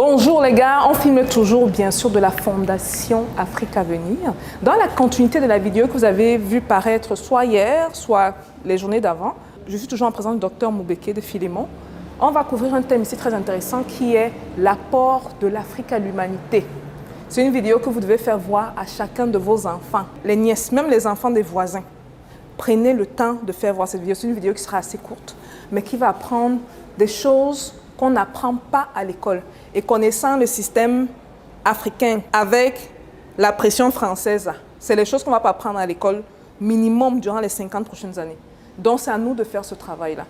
Bonjour les gars, on filme toujours bien sûr de la Fondation Afrique à venir. Dans la continuité de la vidéo que vous avez vue paraître soit hier, soit les journées d'avant, je suis toujours en présence du docteur Moubeke de Philémon. On va couvrir un thème ici très intéressant qui est l'apport de l'Afrique à l'humanité. C'est une vidéo que vous devez faire voir à chacun de vos enfants, les nièces, même les enfants des voisins. Prenez le temps de faire voir cette vidéo. C'est une vidéo qui sera assez courte, mais qui va apprendre des choses qu'on n'apprend pas à l'école. Et connaissant le système africain avec la pression française, c'est les choses qu'on ne va pas apprendre à l'école minimum durant les 50 prochaines années. Donc c'est à nous de faire ce travail-là.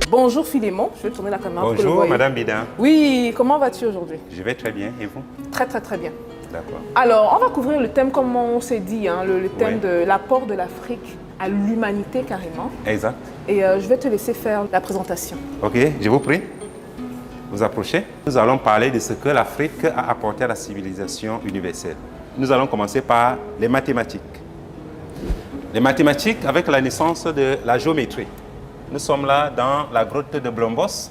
Bonjour Philémon, je vais tourner la caméra. Bonjour Madame Bida. Oui, comment vas-tu aujourd'hui? Je vais très bien, et vous? Très bien. D'accord. Alors, on va couvrir le thème comme on s'est dit, hein, le thème de l'apport de l'Afrique à l'humanité carrément. Exact. Et je vais te laisser faire la présentation. Ok, je vous prie. Vous approchez. Nous allons parler de ce que l'Afrique a apporté à la civilisation universelle. Nous allons commencer par les mathématiques. Les mathématiques avec la naissance de la géométrie. Nous sommes là dans la grotte de Blombos,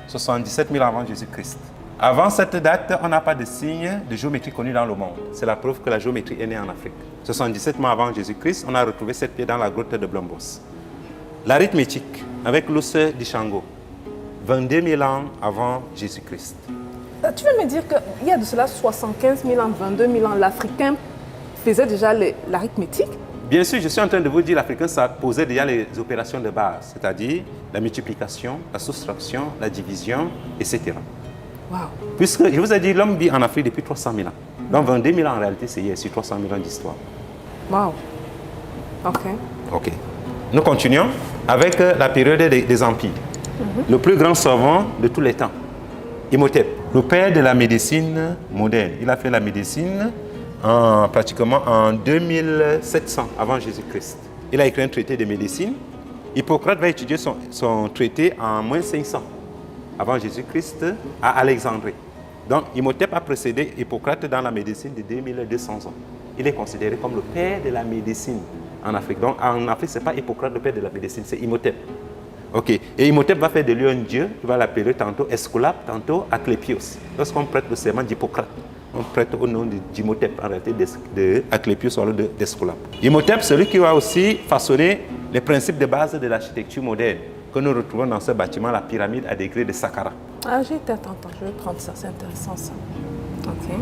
77 000 avant Jésus-Christ. Avant cette date, on n'a pas de signe de géométrie connu dans le monde. C'est la preuve que la géométrie est née en Afrique. 77 000 avant Jésus-Christ, on a retrouvé cette pierre dans la grotte de Blombos. L'arithmétique, avec l'os d'Ishango, 22 000 ans avant Jésus-Christ. Tu veux me dire qu'il y a de cela 75 000 ans, 22 000 ans, l'Africain faisait déjà l'arithmétique? Bien sûr, je suis en train de vous dire l'Africain posait déjà les opérations de base, c'est-à-dire la multiplication, la soustraction, la division, etc. Wow. Puisque je vous ai dit, l'homme vit en Afrique depuis 300 000 ans. Donc 22 000 ans en réalité, c'est hier, sur 300 000 ans d'histoire. Wow. Ok. Nous continuons avec la période des empires. Le plus grand savant de tous les temps, Imhotep, le père de la médecine moderne. Il a fait la médecine pratiquement en 2700 avant Jésus-Christ. Il a écrit un traité de médecine. Hippocrate va étudier son traité en moins 500 avant Jésus-Christ à Alexandrie. Donc Imhotep a précédé Hippocrate dans la médecine de 2200 ans. Il est considéré comme le père de la médecine en Afrique. Donc en Afrique, ce n'est pas Hippocrate le père de la médecine, c'est Imhotep. Ok. Et Imhotep va faire de lui un dieu, il va l'appeler tantôt Esculape, tantôt Asclépios. Lorsqu'on prête le serment d'Hippocrate, on prête au nom d'Imhotep, en réalité d'Asclépios ou d'Esculape. Imhotep, celui qui va aussi façonner les principes de base de l'architecture moderne que nous retrouvons dans ce bâtiment, la pyramide à degrés de Saqqara. Ah, j'ai été attends, je vais prendre ça, c'est intéressant ça. Ok.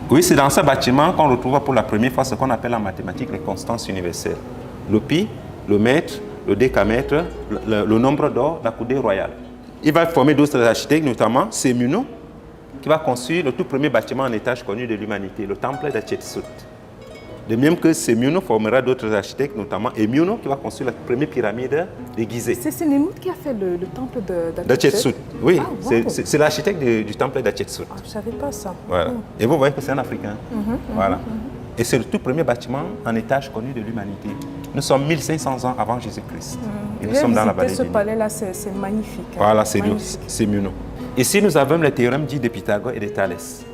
Oui, c'est dans ce bâtiment qu'on retrouve pour la première fois ce qu'on appelle en mathématiques les constances universelles. Le pi, le mètre, le décamètre, le nombre d'or, la coudée royale. Il va former d'autres architectes, notamment Sémuno, qui va construire le tout premier bâtiment en étage connu de l'humanité, le temple d'Hatshepsut. De même que Sémuno formera d'autres architectes, notamment Émuno, qui va construire la première pyramide de Gizeh. C'est Sémuno qui a fait le temple d'Hatshepsut. Oui, ah, wow. C'est l'architecte du temple d'Hatshepsut. Ah, je ne savais pas ça. Voilà. Et vous voyez que c'est un Africain. Voilà. Et c'est le tout premier bâtiment en étage connu de l'humanité. Nous sommes 1500 ans avant Jésus-Christ. Et nous sommes dans la vallée ce palais-là, c'est magnifique. Voilà, c'est Muno. Ici, nous avons le théorème dit de Pythagore et de Thalès.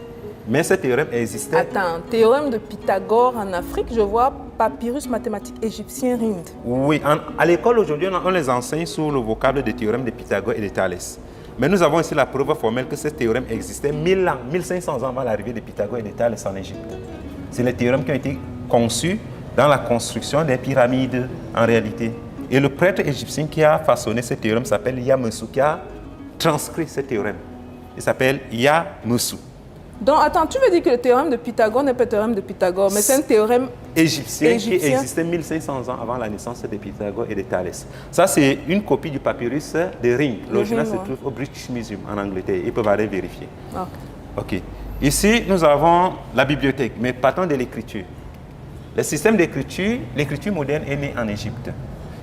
Mais ce théorème existait... Attends, théorème de Pythagore en Afrique, je vois papyrus mathématique égyptien Rind. Oui, à l'école aujourd'hui, on les enseigne sous le vocable de théorème de Pythagore et de Thalès. Mais nous avons ici la preuve formelle que ce théorème existait 1000 ans, 1500 ans avant l'arrivée de Pythagore et de Thalès en Égypte. C'est les théorèmes qui ont été conçus dans la construction des pyramides en réalité. Et le prêtre égyptien qui a façonné ce théorème s'appelle Yamusu, qui a transcrit ce théorème. Il s'appelle Yamusu. Donc, attends, tu veux dire que le théorème de Pythagore n'est pas le théorème de Pythagore, mais c'est un théorème égyptien qui existait 1500 ans avant la naissance de Pythagore et de Thalès. Ça, c'est une copie du papyrus de Ring. L'original se trouve au British Museum en Angleterre. Ils peuvent aller vérifier. Ok. Ici, nous avons la bibliothèque, mais partons de l'écriture. Le système d'écriture, l'écriture moderne est née en Égypte.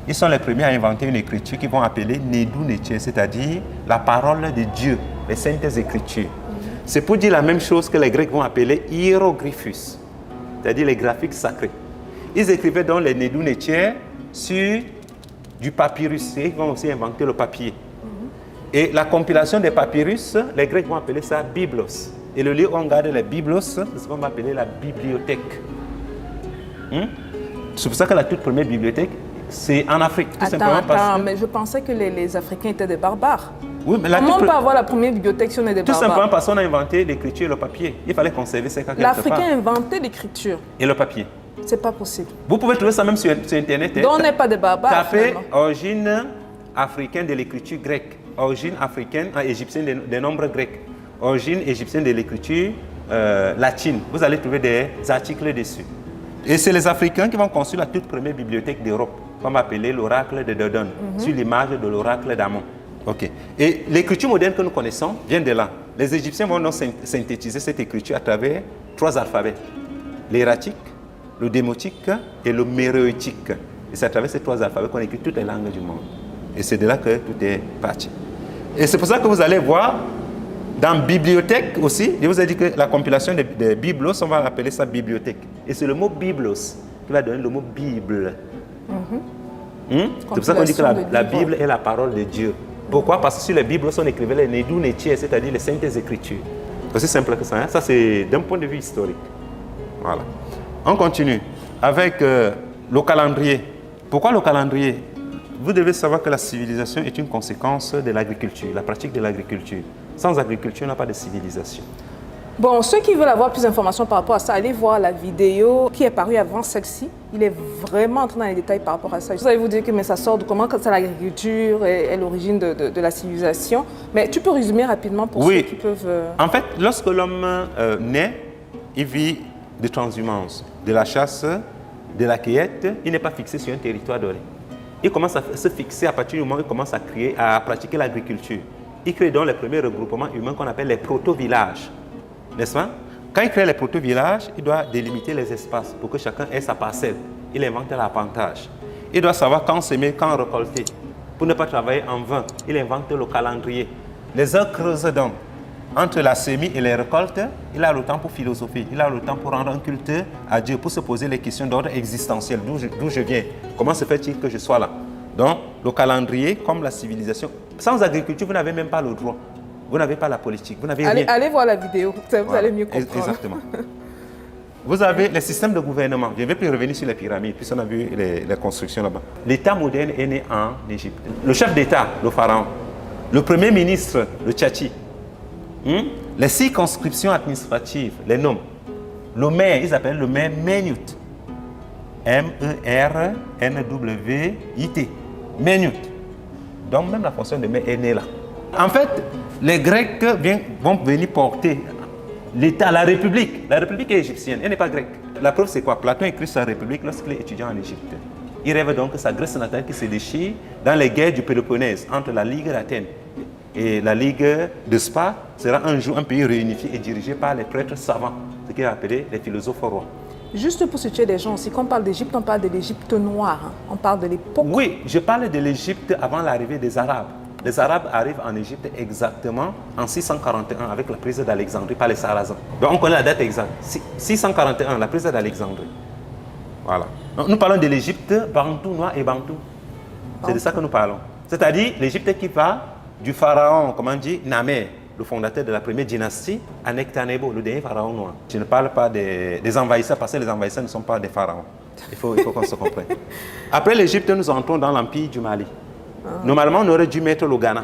Ils sont les premiers à inventer une écriture qu'ils vont appeler Nedou Netché, c'est-à-dire la parole de Dieu, les saintes écritures. C'est pour dire la même chose que les Grecs vont appeler hiéroglyphus, c'est-à-dire les graphiques sacrés. Ils écrivaient donc les Nedou Netché sur du papyrus. Ils vont aussi inventer le papier. Et la compilation des papyrus, les Grecs vont appeler ça biblos. Et le lieu où on garde les biblos, c'est ce qu'on va appeler la bibliothèque. C'est pour ça que la toute première bibliothèque c'est en Afrique, tout simplement parce que... mais je pensais que les Africains étaient des barbares. Oui, mais comment on peut avoir la première bibliothèque si on est des barbares? Tout simplement parce qu'on a inventé l'écriture et le papier. Il fallait conserver ces cas quelque part. L'Africain a inventé l'écriture. Et le papier. C'est pas possible. Vous pouvez trouver ça même sur Internet. Donc on n'est pas des barbares. Tapez origine africaine de l'écriture grecque, origine africaine égyptienne des nombres grecs, origine égyptienne de l'écriture latine. Vous allez trouver des articles dessus. Et c'est les Africains qui vont construire la toute première bibliothèque d'Europe, qu'on va appeler l'oracle de Dodon, sur l'image de l'oracle d'Amon. Ok. Et l'écriture moderne que nous connaissons vient de là. Les Égyptiens vont donc synthétiser cette écriture à travers 3 alphabets. L'hiératique, le démotique et le méroïtique. Et c'est à travers ces 3 alphabets qu'on écrit toutes les langues du monde. Et c'est de là que tout est parti. Et c'est pour ça que vous allez voir, dans bibliothèque aussi, je vous ai dit que la compilation des biblos, on va appeler ça bibliothèque. Et c'est le mot biblos qui va donner le mot Bible. C'est pour ça qu'on dit que la Bible est la parole de Dieu. Pourquoi? Parce que sur les Bibles, on écrivait les Nédou Nétiers, c'est-à-dire les Saintes Écritures. C'est aussi simple que ça. Hein? Ça, c'est d'un point de vue historique. Voilà. On continue avec le calendrier. Pourquoi le calendrier? Vous devez savoir que la civilisation est une conséquence de l'agriculture, la pratique de l'agriculture. Sans agriculture, on n'a pas de civilisation. Bon, ceux qui veulent avoir plus d'informations par rapport à ça, allez voir la vidéo qui est parue avant celle-ci. Il est vraiment entré dans les détails par rapport à ça. Vous allez vous dire que mais ça sort de comment ça, l'agriculture est l'origine de la civilisation. Mais tu peux résumer rapidement pour ceux qui peuvent... En fait, lorsque l'homme naît, il vit de transhumance, de la chasse, de la cueillette. Il n'est pas fixé sur un territoire donné. Il commence à se fixer à partir du moment où il commence à pratiquer l'agriculture. Il crée donc les premiers regroupements humains qu'on appelle les proto-villages. N'est-ce pas? Quand il crée les proto-villages, il doit délimiter les espaces pour que chacun ait sa parcelle. Il invente l'appantage. Il doit savoir quand s'aimer, quand récolter. Pour ne pas travailler en vain, il invente le calendrier. Les heures creusent donc. Entre la semis et les récoltes, il a le temps pour philosopher, il a le temps pour rendre un culte à Dieu, pour se poser les questions d'ordre existentiel. D'où je viens? Comment se fait-il que je sois là? Donc, le calendrier, comme la civilisation, sans agriculture, vous n'avez même pas le droit. Vous n'avez pas la politique, vous n'avez rien. Allez voir la vidéo, vous allez mieux comprendre. Exactement. Vous avez les systèmes de gouvernement. Je ne vais plus revenir sur les pyramides, puisqu'on a vu les constructions là-bas. L'État moderne est né en Égypte. Le chef d'État, le pharaon. Le premier ministre, le Tchatchi. Les circonscriptions administratives, les noms. Le maire, ils appellent le maire Menut. M-E-R-N-W-I-T. Menut. Donc même la fonction de maire est née là. En fait, les Grecs vont venir porter l'État, la République. La République est égyptienne, elle n'est pas grecque. La preuve, c'est quoi? Platon écrit sa République lorsqu'il est étudiant en Égypte. Il rêve donc que sa Grèce natale qui se déchire dans les guerres du Péloponnèse entre la Ligue d'Athènes et la Ligue de Spa sera un jour un pays réunifié et dirigé par les prêtres savants, ce qui est appelé les philosophes rois. Juste pour situer les gens, si on parle d'Égypte, on parle de l'Égypte noire. Hein. On parle de l'époque. Oui, je parle de l'Égypte avant l'arrivée des Arabes. Les Arabes arrivent en Égypte exactement en 641 avec la prise d'Alexandrie par les Sarrasins. Donc on connaît la date exacte. 641, la prise d'Alexandrie. Voilà. Donc, nous parlons de l'Égypte bantou, noir et bantou. C'est de ça que nous parlons. C'est-à-dire l'Égypte qui va du pharaon, comment on dit, Namer, le fondateur de la première dynastie, à Nectanebo, le dernier pharaon noir. Je ne parle pas des envahisseurs parce que les envahisseurs ne sont pas des pharaons. Il faut qu'on se comprenne. Après l'Égypte, nous entrons dans l'empire du Mali. Normalement, on aurait dû mettre le Ghana,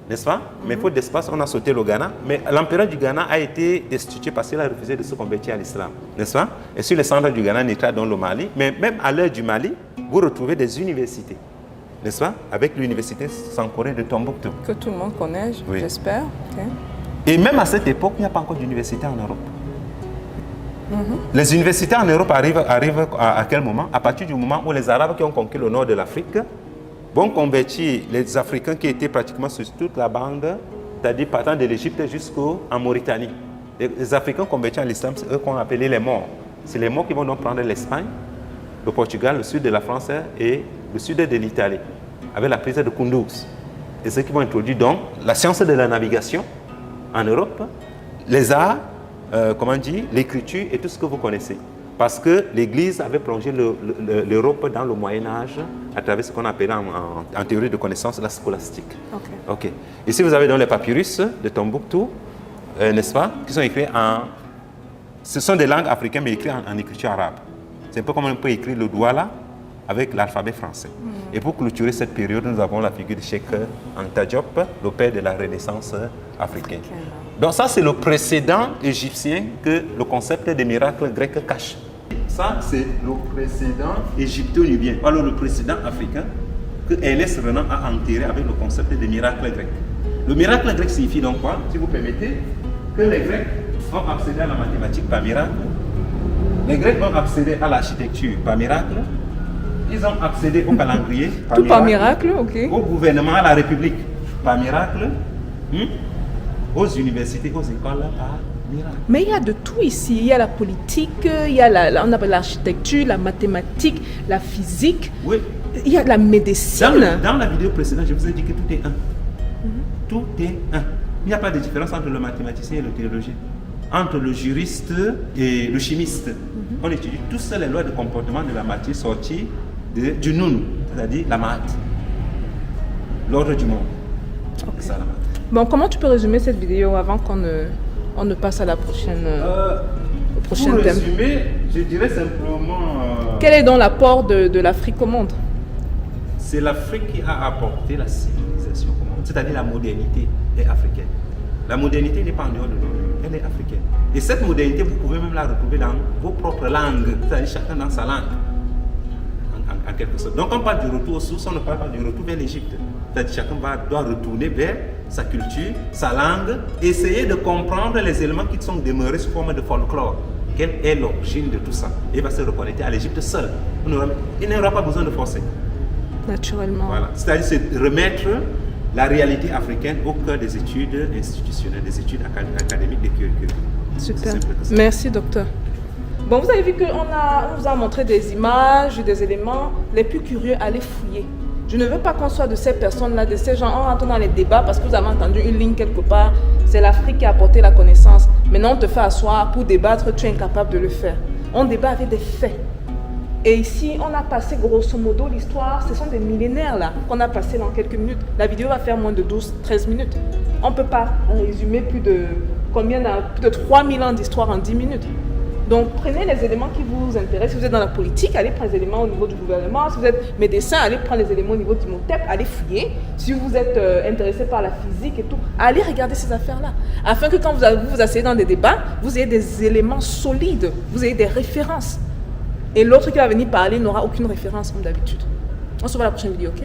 n'est-ce pas? Mais faute d'espace, on a sauté le Ghana. Mais l'empereur du Ghana a été destitué parce qu'il a refusé de se convertir à l'islam, n'est-ce pas? Et sur les cendres du Ghana, naîtra dans le Mali. Mais même à l'heure du Mali, vous retrouvez des universités, n'est-ce pas? Avec l'université Sankoré de Tombouctou. Que tout le monde connaît, j'espère. Okay. Et même à cette époque, il n'y a pas encore d'université en Europe. Les universités en Europe arrivent à quel moment? À partir du moment où les Arabes qui ont conquis le nord de l'Afrique vont convertir les Africains qui étaient pratiquement sur toute la bande, c'est-à-dire partant de l'Égypte jusqu'en Mauritanie. Les Africains convertis à l'islam, c'est eux qu'on appelait les Maures. C'est les Maures qui vont donc prendre l'Espagne, le Portugal, le sud de la France et le sud de l'Italie, avec la prise de Kunduz. Et ceux qui vont introduire donc la science de la navigation en Europe, les arts, l'écriture et tout ce que vous connaissez. Parce que l'Église avait plongé l'Europe dans le Moyen-Âge à travers ce qu'on appelle en théorie de connaissance la scolastique. Okay. Ici, vous avez donc les papyrus de Tombouctou, n'est-ce pas, qui sont écrits en... Ce sont des langues africaines, mais écrites en écriture arabe. C'est un peu comme on peut écrire le Douala avec l'alphabet français. Et pour clôturer cette période, nous avons la figure de Cheikh Anta Diop, le père de la Renaissance africaine. Donc ça, c'est le précédent égyptien que le concept des miracles grecs cache. Ça, c'est le précédent égypto-nubien, alors le précédent africain que Ernest Renan a enterré avec le concept des miracles grecs. Le miracle grec signifie donc quoi? Si vous permettez, que les Grecs ont accédé à la mathématique par miracle, les Grecs ont accédé à l'architecture par miracle, ils ont accédé au calendrier par Tout miracle, par miracle, ok. au gouvernement, à la République par miracle, aux universités, aux écoles par miracle. Mais il y a de tout ici. Il y a la politique, il y a on appelle l'architecture, la mathématique, la physique. Oui. Il y a la médecine. Dans la vidéo précédente, je vous ai dit que tout est un. Tout est un. Il n'y a pas de différence entre le mathématicien et le théologien, entre le juriste et le chimiste. On étudie tous les lois de comportement de la matière sorties du noun, c'est-à-dire la maths, l'ordre du monde. Okay. C'est ça la maths. Bon, comment tu peux résumer cette vidéo avant qu'on ne passe à la prochaine, au prochain pour thème? résumer, je dirais simplement... Quel est donc l'apport de l'Afrique au monde? C'est l'Afrique qui a apporté la civilisation au monde, c'est-à-dire la modernité est africaine. La modernité n'est pas en dehors de nous, elle est africaine. Et cette modernité, vous pouvez même la retrouver dans vos propres langues, c'est-à-dire chacun dans sa langue, en quelque sorte. Donc on parle du retour aux sources, on ne parle pas du retour vers l'Égypte. C'est-à-dire chacun doit retourner vers sa culture, sa langue, essayer de comprendre les éléments qui sont demeurés sous forme de folklore. Quelle est l'origine de tout ça? Et il va se reconnecter à l'Égypte seul. Il n'aura pas besoin de forcer. Naturellement. Voilà. C'est-à-dire c'est remettre la réalité africaine au cœur des études institutionnelles, des études académiques, des curriculums. Super. Merci, docteur. Bon, vous avez vu qu'on vous a montré des images, des éléments. Les plus curieux, allez fouiller. Je ne veux pas qu'on soit de ces personnes-là, de ces gens, on rentre dans les débats parce que vous avez entendu une ligne quelque part. C'est l'Afrique qui a apporté la connaissance. Maintenant, on te fait asseoir pour débattre, tu es incapable de le faire. On débat avec des faits. Et ici, on a passé grosso modo l'histoire, ce sont des millénaires là, qu'on a passé dans quelques minutes. La vidéo va faire moins de 12-13 minutes. On ne peut pas résumer plus de 3000 ans d'histoire en 10 minutes. Donc prenez les éléments qui vous intéressent. Si vous êtes dans la politique, allez prendre les éléments au niveau du gouvernement. Si vous êtes médecin, allez prendre les éléments au niveau du MOTEP, allez fouiller. Si vous êtes intéressé par la physique et tout, allez regarder ces affaires-là. Afin que quand vous asseyez dans des débats, vous ayez des éléments solides, vous ayez des références. Et l'autre qui va venir parler n'aura aucune référence comme d'habitude. On se voit à la prochaine vidéo, ok?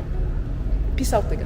Peace out, les gars.